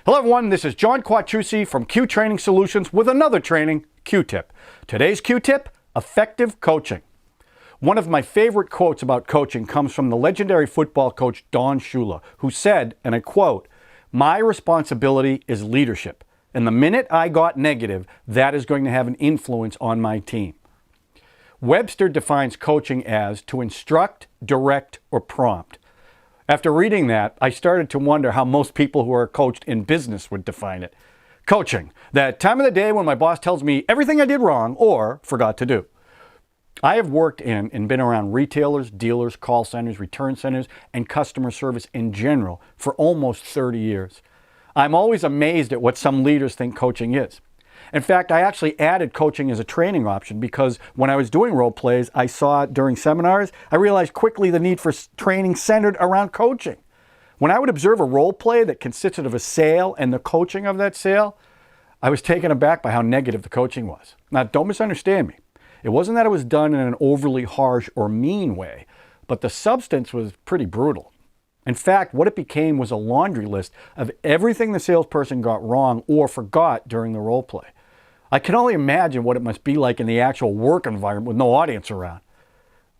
Hello everyone, this is John Quattrucci from Q Training Solutions with another training Q-tip. Today's Q-tip, effective coaching. One of my favorite quotes about coaching comes from the legendary football coach Don Shula, who said, and I quote, "My responsibility is leadership, and the minute I got negative, that is going to have an influence on my team." Webster defines coaching as to instruct, direct, or prompt. After reading that, I started to wonder how most people who are coached in business would define it. Coaching, that time of the day when my boss tells me everything I did wrong or forgot to do. I have worked in and been around retailers, dealers, call centers, return centers, and customer service in general for almost 30 years. I'm always amazed at what some leaders think coaching is. In fact, I actually added coaching as a training option because when I was doing role plays, I saw during seminars, I realized quickly the need for training centered around coaching. When I would observe a role play that consisted of a sale and the coaching of that sale, I was taken aback by how negative the coaching was. Now, don't misunderstand me. It wasn't that it was done in an overly harsh or mean way, but the substance was pretty brutal. In fact, what it became was a laundry list of everything the salesperson got wrong or forgot during the role play. I can only imagine what it must be like in the actual work environment with no audience around.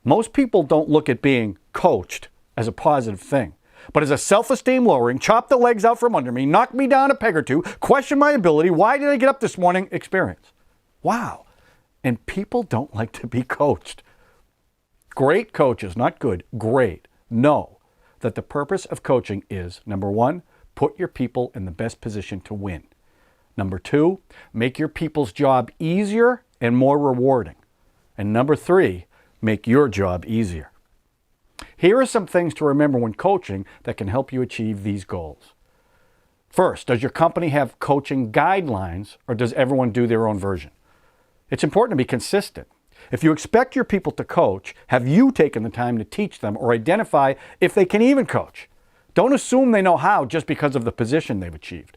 Most people don't look at being coached as a positive thing, but as a self-esteem lowering, chop the legs out from under me, knock me down a peg or two, question my ability, why did I get up this morning experience. Wow. And people don't like to be coached. Great coaches, not good, great, know that the purpose of coaching is, number one, put your people in the best position to win. Number two, make your people's job easier and more rewarding. And number three, make your job easier. Here are some things to remember when coaching that can help you achieve these goals. First, does your company have coaching guidelines or does everyone do their own version? It's important to be consistent. If you expect your people to coach, have you taken the time to teach them or identify if they can even coach? Don't assume they know how just because of the position they've achieved.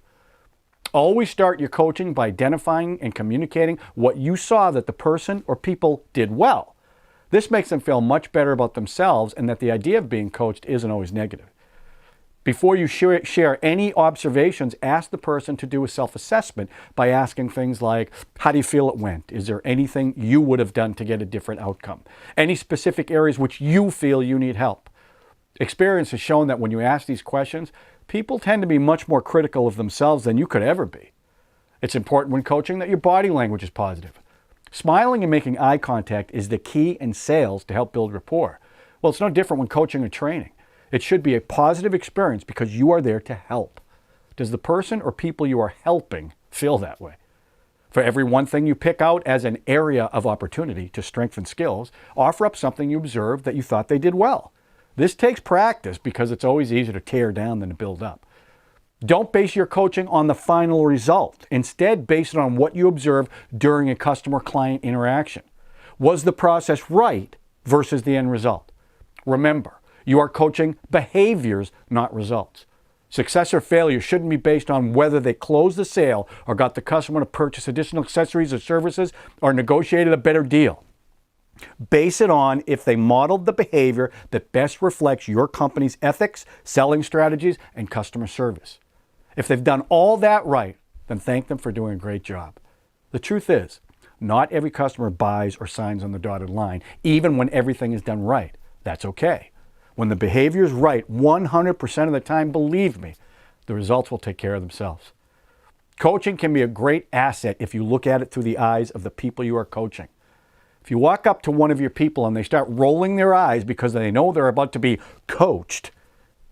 Always start your coaching by identifying and communicating what you saw that the person or people did well. This makes them feel much better about themselves and that the idea of being coached isn't always negative. Before you share any observations, ask the person to do a self-assessment by asking things like, how do you feel it went? Is there anything you would have done to get a different outcome? Any specific areas which you feel you need help? Experience has shown that when you ask these questions, people tend to be much more critical of themselves than you could ever be. It's important when coaching that your body language is positive. Smiling and making eye contact is the key in sales to help build rapport. Well, it's no different when coaching or training. It should be a positive experience because you are there to help. Does the person or people you are helping feel that way? For every one thing you pick out as an area of opportunity to strengthen skills, offer up something you observed that you thought they did well. This takes practice because it's always easier to tear down than to build up. Don't base your coaching on the final result. Instead, base it on what you observe during a customer-client interaction. Was the process right versus the end result? Remember, you are coaching behaviors, not results. Success or failure shouldn't be based on whether they closed the sale or got the customer to purchase additional accessories or services or negotiated a better deal. Base it on if they modeled the behavior that best reflects your company's ethics, selling strategies, and customer service. If they've done all that right, then thank them for doing a great job. The truth is, not every customer buys or signs on the dotted line, even when everything is done right. That's okay. When the behavior is right 100% of the time, believe me, the results will take care of themselves. Coaching can be a great asset if you look at it through the eyes of the people you are coaching. If you walk up to one of your people and they start rolling their eyes because they know they're about to be coached,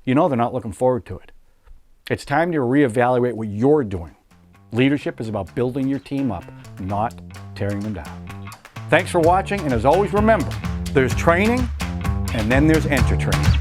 you know they're not looking forward to it. It's time to reevaluate what you're doing. Leadership is about building your team up, not tearing them down. Thanks for watching, and as always, remember, there's training and then there's enter training.